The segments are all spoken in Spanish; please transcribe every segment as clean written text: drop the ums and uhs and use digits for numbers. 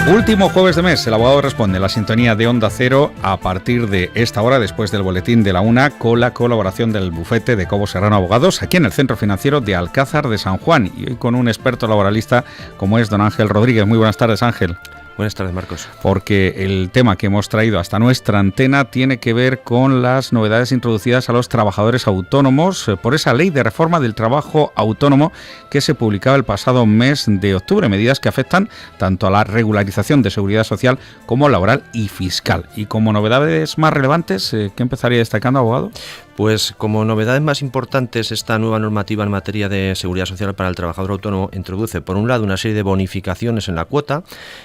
Último jueves de mes, el abogado responde, la sintonía de Onda Cero a partir de esta hora, después del boletín de la 1, con la colaboración del bufete de Cobo Serrano Abogados, aquí en el Centro Financiero de Alcázar de San Juan, y hoy con un experto laboralista como es don Ángel Rodríguez. Muy buenas tardes, Ángel. Buenas tardes, Marcos. Porque el tema que hemos traído hasta nuestra antena tiene que ver con las novedades introducidas a los trabajadores autónomos por esa ley de reforma del trabajo autónomo que se publicaba el pasado mes de octubre. Medidas que afectan tanto a la regularización de seguridad social como laboral y fiscal. Y como novedades más relevantes, ¿qué empezaría destacando, abogado? Pues como novedades más importantes, esta nueva normativa en materia de seguridad social para el trabajador autónomo introduce, por un lado, una serie de bonificaciones en la cuota.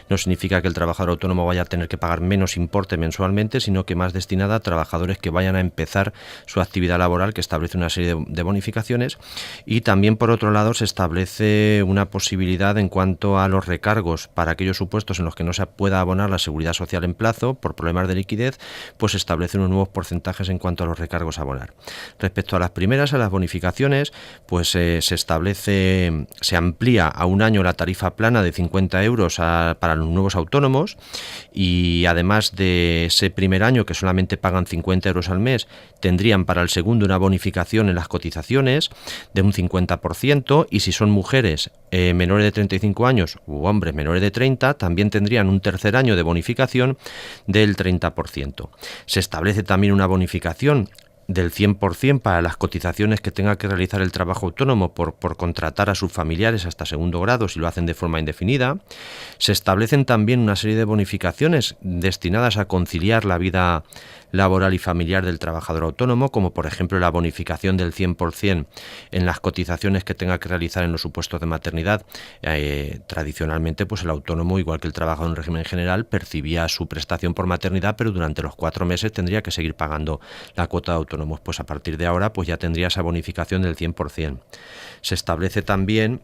No significa que el trabajador autónomo vaya a tener que pagar menos importe mensualmente, sino que más destinada a trabajadores que vayan a empezar su actividad laboral, que establece una serie de bonificaciones. Y también, por otro lado, se establece una posibilidad en cuanto a los recargos para aquellos supuestos en los que no se pueda abonar la seguridad social en plazo por problemas de liquidez, pues se establecen unos nuevos porcentajes en cuanto a los recargos a abonar. Respecto a las primeras, a las bonificaciones, pues se amplía a un año la tarifa plana de 50 euros para los nuevos autónomos, y además de ese primer año que solamente pagan 50 euros al mes, tendrían para el segundo una bonificación en las cotizaciones de un 50%, y si son mujeres menores de 35 años u hombres menores de 30, también tendrían un tercer año de bonificación del 30%. Se establece también una bonificación del 100% para las cotizaciones que tenga que realizar el trabajo autónomo por contratar a sus familiares hasta segundo grado si lo hacen de forma indefinida. Se establecen también una serie de bonificaciones destinadas a conciliar la vida laboral y familiar del trabajador autónomo, como por ejemplo la bonificación del 100% en las cotizaciones que tenga que realizar en los supuestos de maternidad. Tradicionalmente, pues el autónomo, igual que el trabajador en régimen general, percibía su prestación por maternidad, pero durante los 4 meses tendría que seguir pagando la cuota de autónomos. Pues a partir de ahora pues ya tendría esa bonificación del 100%. Se establece también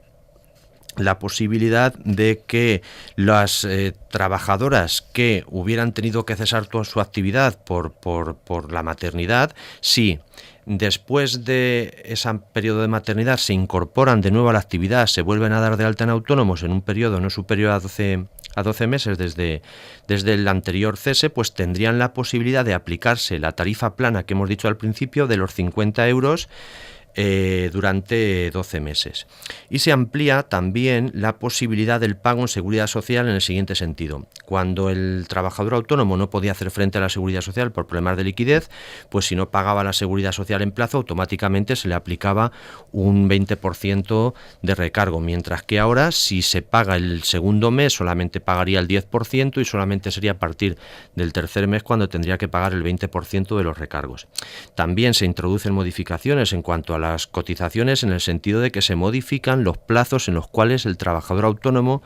la posibilidad de que las trabajadoras que hubieran tenido que cesar toda su actividad por la maternidad, si después de ese periodo de maternidad se incorporan de nuevo a la actividad, se vuelven a dar de alta en autónomos en un periodo no superior a 12 meses desde el anterior cese, pues tendrían la posibilidad de aplicarse la tarifa plana que hemos dicho al principio de los 50 euros durante 12 meses. Y se amplía también la posibilidad del pago en seguridad social en el siguiente sentido. Cuando el trabajador autónomo no podía hacer frente a la seguridad social por problemas de liquidez, pues si no pagaba la seguridad social en plazo, automáticamente se le aplicaba un 20% de recargo, mientras que ahora, si se paga el segundo mes, solamente pagaría el 10% y solamente sería a partir del tercer mes cuando tendría que pagar el 20% de los recargos. También se introducen modificaciones en cuanto a las cotizaciones, en el sentido de que se modifican los plazos en los cuales el trabajador autónomo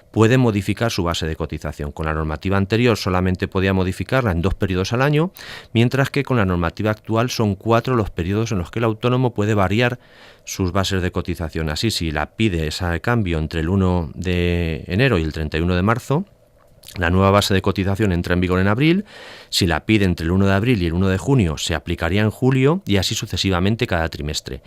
puede modificar su base de cotización. Con la normativa anterior solamente podía modificarla en 2 periodos al año, mientras que con la normativa actual son 4 los periodos en los que el autónomo puede variar sus bases de cotización. Así, si la pide ese cambio entre el 1 de enero y el 31 de marzo, la nueva base de cotización entra en vigor en abril. Si la pide entre el 1 de abril y el 1 de junio, se aplicaría en julio, y así sucesivamente cada trimestre.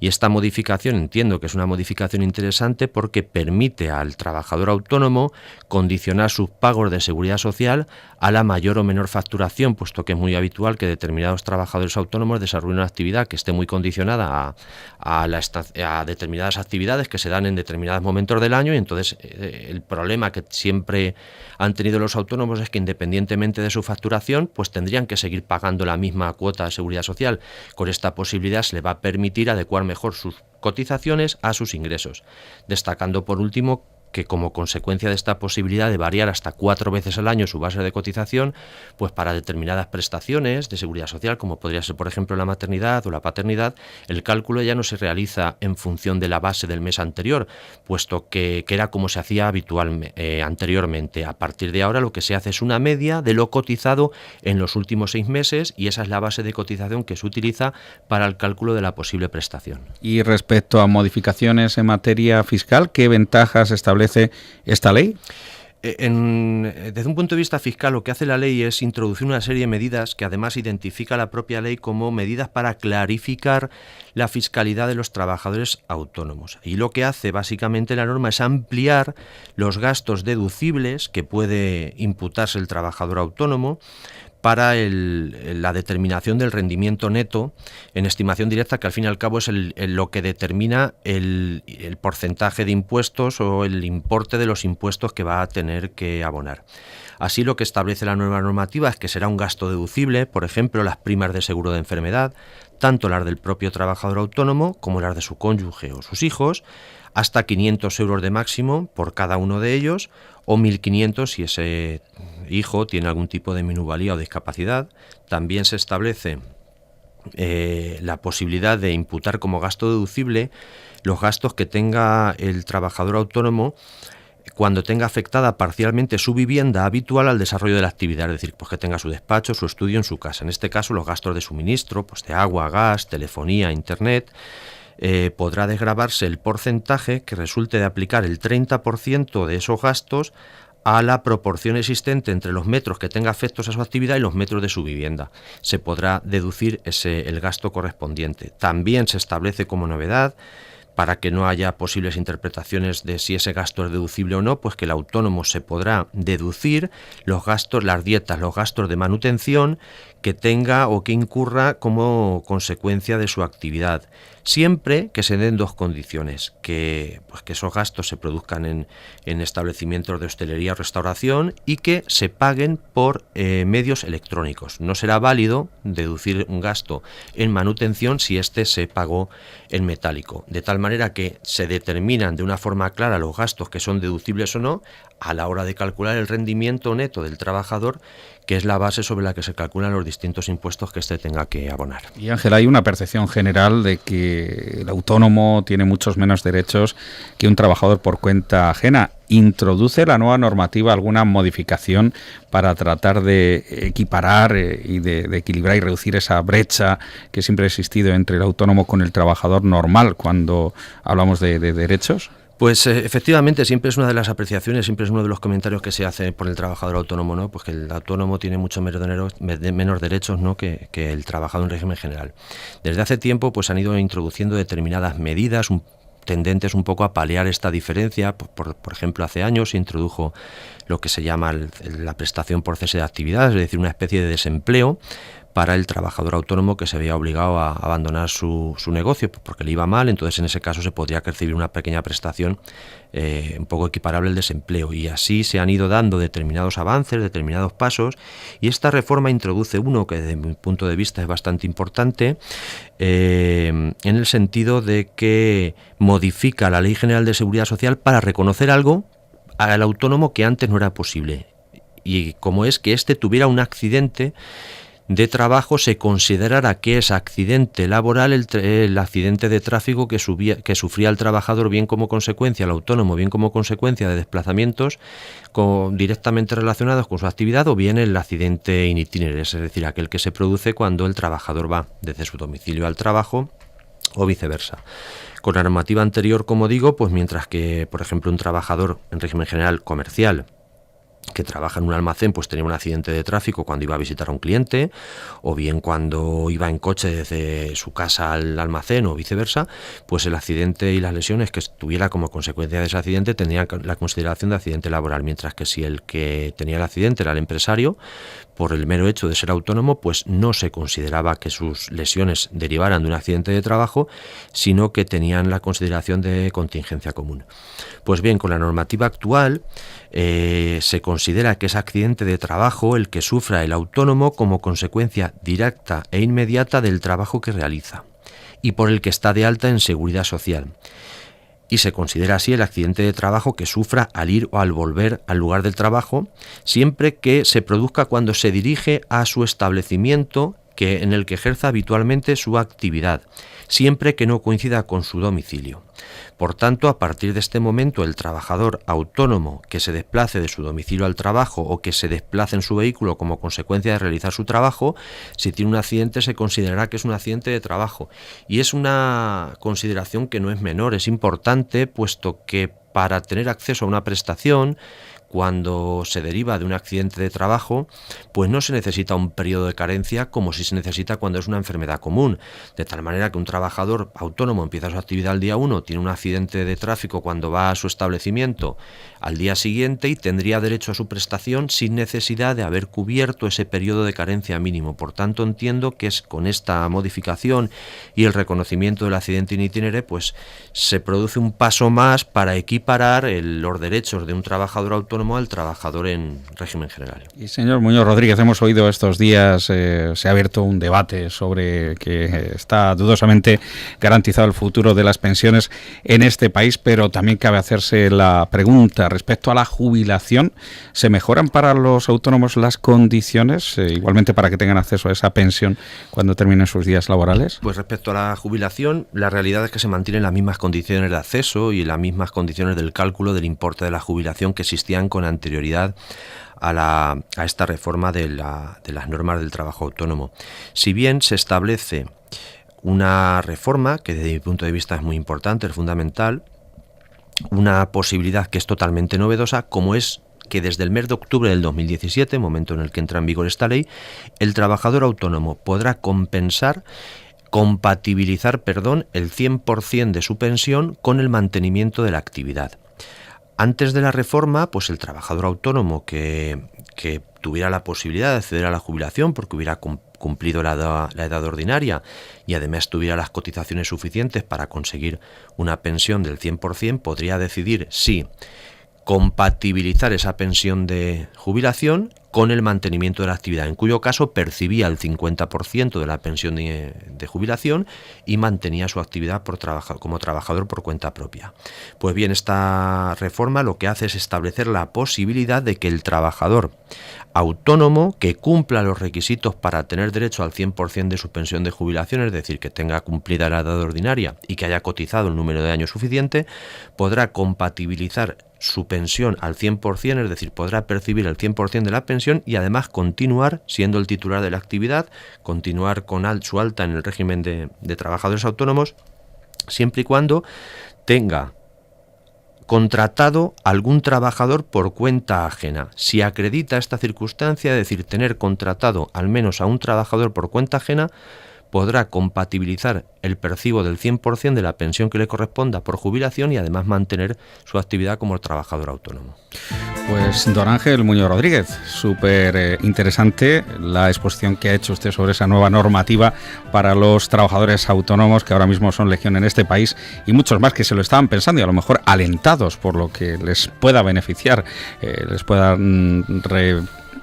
Y esta modificación, entiendo que es una modificación interesante porque permite al trabajador autónomo condicionar sus pagos de seguridad social a la mayor o menor facturación, puesto que es muy habitual que determinados trabajadores autónomos desarrollen una actividad que esté muy condicionada a determinadas actividades que se dan en determinados momentos del año, y entonces el problema que siempre han tenido los autónomos es que, independientemente de su facturación, pues tendrían que seguir pagando la misma cuota de seguridad social. Con esta posibilidad se le va a permitir adecuar mejor sus cotizaciones a sus ingresos, destacando por último que, como consecuencia de esta posibilidad de variar hasta 4 veces al año su base de cotización, pues para determinadas prestaciones de seguridad social, como podría ser por ejemplo la maternidad o la paternidad, el cálculo ya no se realiza en función de la base del mes anterior, puesto que era como se hacía anteriormente. A partir de ahora lo que se hace es una media de lo cotizado en los últimos 6 meses, y esa es la base de cotización que se utiliza para el cálculo de la posible prestación. Y respecto a modificaciones en materia fiscal, ¿qué ventajas establece esta ley? Desde un punto de vista fiscal, lo que hace la ley es introducir una serie de medidas que además identifica la propia ley como medidas para clarificar la fiscalidad de los trabajadores autónomos. Y lo que hace básicamente la norma es ampliar los gastos deducibles que puede imputarse el trabajador autónomo para la determinación del rendimiento neto en estimación directa, que al fin y al cabo es lo que determina el porcentaje de impuestos o el importe de los impuestos que va a tener que abonar. Así, lo que establece la nueva normativa es que será un gasto deducible, por ejemplo, las primas de seguro de enfermedad, tanto las del propio trabajador autónomo como las de su cónyuge o sus hijos, hasta 500 euros de máximo por cada uno de ellos, o 1.500 si ese hijo tiene algún tipo de minusvalía o discapacidad. También se establece la posibilidad de imputar como gasto deducible los gastos que tenga el trabajador autónomo cuando tenga afectada parcialmente su vivienda habitual al desarrollo de la actividad, es decir, pues que tenga su despacho, su estudio en su casa. En este caso, los gastos de suministro, pues de agua, gas, telefonía, internet, podrá desgravarse el porcentaje que resulte de aplicar el 30% de esos gastos a la proporción existente entre los metros que tenga afectos a su actividad y los metros de su vivienda. Se podrá deducir el gasto correspondiente. También se establece como novedad, para que no haya posibles interpretaciones de si ese gasto es deducible o no, pues que el autónomo se podrá deducir los gastos, las dietas, los gastos de manutención que tenga o que incurra como consecuencia de su actividad, siempre que se den dos condiciones: que esos gastos se produzcan en establecimientos de hostelería o restauración y que se paguen por medios electrónicos. No será válido deducir un gasto en manutención si éste se pagó en metálico, de tal manera que se determinan de una forma clara los gastos que son deducibles o no a la hora de calcular el rendimiento neto del trabajador, que es la base sobre la que se calculan los distintos impuestos que éste tenga que abonar. Y Ángel, hay una percepción general de que el autónomo tiene muchos menos derechos que un trabajador por cuenta ajena. ¿Introduce la nueva normativa alguna modificación para tratar de equiparar y de equilibrar y reducir esa brecha que siempre ha existido entre el autónomo con el trabajador normal cuando hablamos de derechos? Pues efectivamente, siempre es una de las apreciaciones, siempre es uno de los comentarios que se hace por el trabajador autónomo, ¿no? Pues que el autónomo tiene mucho menos derechos, ¿no? que el trabajador en régimen general. Desde hace tiempo pues han ido introduciendo determinadas medidas tendentes un poco a paliar esta diferencia. Por ejemplo, hace años se introdujo lo que se llama la prestación por cese de actividad, es decir, una especie de desempleo para el trabajador autónomo que se veía obligado a abandonar su negocio porque le iba mal. Entonces en ese caso se podría recibir una pequeña prestación un poco equiparable al desempleo, y así se han ido dando determinados avances, determinados pasos, y esta reforma introduce uno que desde mi punto de vista es bastante importante, en el sentido de que modifica la Ley General de Seguridad Social para reconocer algo al autónomo que antes no era posible, y como es que éste tuviera un accidente de trabajo, se considerará que es accidente laboral el accidente de tráfico que sufría el trabajador, bien como consecuencia, el autónomo, bien como consecuencia de desplazamientos directamente relacionados con su actividad, o bien el accidente in itinere, es decir, aquel que se produce cuando el trabajador va desde su domicilio al trabajo o viceversa. Con la normativa anterior, como digo, pues mientras que, por ejemplo, un trabajador en régimen general comercial que trabaja en un almacén pues tenía un accidente de tráfico cuando iba a visitar a un cliente, o bien cuando iba en coche desde su casa al almacén o viceversa, pues el accidente y las lesiones que tuviera como consecuencia de ese accidente tendrían la consideración de accidente laboral, mientras que si el que tenía el accidente era el empresario, por el mero hecho de ser autónomo, pues no se consideraba que sus lesiones derivaran de un accidente de trabajo, sino que tenían la consideración de contingencia común. Pues bien, con la normativa actual se considera que es accidente de trabajo el que sufra el autónomo como consecuencia directa e inmediata del trabajo que realiza y por el que está de alta en Seguridad Social. Y se considera así el accidente de trabajo que sufra al ir o al volver al lugar del trabajo, siempre que se produzca cuando se dirige a su establecimiento en el que ejerza habitualmente su actividad, siempre que no coincida con su domicilio. Por tanto, a partir de este momento, el trabajador autónomo que se desplace de su domicilio al trabajo o que se desplace en su vehículo como consecuencia de realizar su trabajo, si tiene un accidente se considerará que es un accidente de trabajo. Y es una consideración que no es menor, es importante, puesto que para tener acceso a una prestación, cuando se deriva de un accidente de trabajo, pues no se necesita un periodo de carencia como si se necesita cuando es una enfermedad común. De tal manera que un trabajador autónomo empieza su actividad el día 1, tiene un accidente de tráfico cuando va a su establecimiento al día siguiente y tendría derecho a su prestación sin necesidad de haber cubierto ese periodo de carencia mínimo. Por tanto, entiendo que es con esta modificación y el reconocimiento del accidente in itinere, pues se produce un paso más para equiparar los derechos de un trabajador autónomo al trabajador en régimen general. Y señor Muñoz Rodríguez, hemos oído estos días, se ha abierto un debate sobre que está dudosamente garantizado el futuro de las pensiones en este país, pero también cabe hacerse la pregunta respecto a la jubilación. ¿Se mejoran para los autónomos las condiciones, igualmente para que tengan acceso a esa pensión cuando terminen sus días laborales? Pues respecto a la jubilación, la realidad es que se mantienen las mismas condiciones de acceso y las mismas condiciones del cálculo del importe de la jubilación que existían con anterioridad a esta reforma de las normas del trabajo autónomo. Si bien se establece una reforma que desde mi punto de vista es muy importante, es fundamental, una posibilidad que es totalmente novedosa, como es que desde el mes de octubre del 2017, momento en el que entra en vigor esta ley, el trabajador autónomo podrá compatibilizar el 100% de su pensión con el mantenimiento de la actividad. Antes de la reforma, pues el trabajador autónomo que tuviera la posibilidad de acceder a la jubilación porque hubiera cumplido la edad ordinaria y además tuviera las cotizaciones suficientes para conseguir una pensión del 100%, podría decidir si compatibilizar esa pensión de jubilación con el mantenimiento de la actividad, en cuyo caso percibía el 50% de la pensión de jubilación y mantenía su actividad como trabajador por cuenta propia. Pues bien, esta reforma lo que hace es establecer la posibilidad de que el trabajador autónomo que cumpla los requisitos para tener derecho al 100% de su pensión de jubilación, es decir, que tenga cumplida la edad ordinaria y que haya cotizado el número de años suficiente, podrá compatibilizar su pensión al 100%, es decir, podrá percibir el 100% de la pensión y además continuar siendo el titular de la actividad, continuar con su alta en el régimen de trabajadores autónomos, siempre y cuando tenga contratado algún trabajador por cuenta ajena. Si acredita esta circunstancia, es decir, tener contratado al menos a un trabajador por cuenta ajena, podrá compatibilizar el percibo del 100% de la pensión que le corresponda por jubilación y además mantener su actividad como trabajador autónomo. Pues don Ángel Muñoz Rodríguez, súper interesante la exposición que ha hecho usted sobre esa nueva normativa para los trabajadores autónomos que ahora mismo son legión en este país y muchos más que se lo estaban pensando y a lo mejor alentados por lo que les pueda beneficiar, les pueda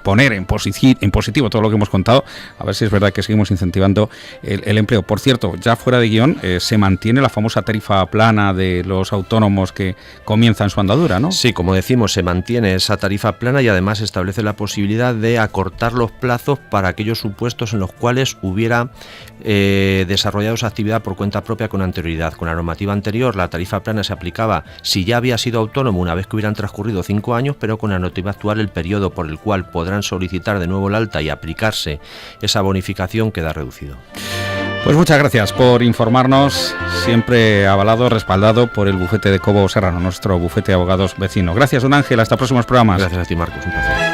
poner en positivo todo lo que hemos contado, a ver si es verdad que seguimos incentivando el empleo. Por cierto, ya fuera de guión, se mantiene la famosa tarifa plana de los autónomos que comienzan su andadura, ¿no? Sí, como decimos, se mantiene esa tarifa plana y además establece la posibilidad de acortar los plazos para aquellos supuestos en los cuales hubiera desarrollado esa actividad por cuenta propia con anterioridad. Con la normativa anterior, la tarifa plana se aplicaba si ya había sido autónomo una vez que hubieran transcurrido 5 años, pero con la normativa actual el periodo por el cual podrán solicitar de nuevo el alta y aplicarse esa bonificación queda reducido. Pues muchas gracias por informarnos, siempre avalado, respaldado por el bufete de Cobo Serrano, nuestro bufete de abogados vecino. Gracias, don Ángel, hasta próximos programas. Gracias a ti, Marcos, un placer.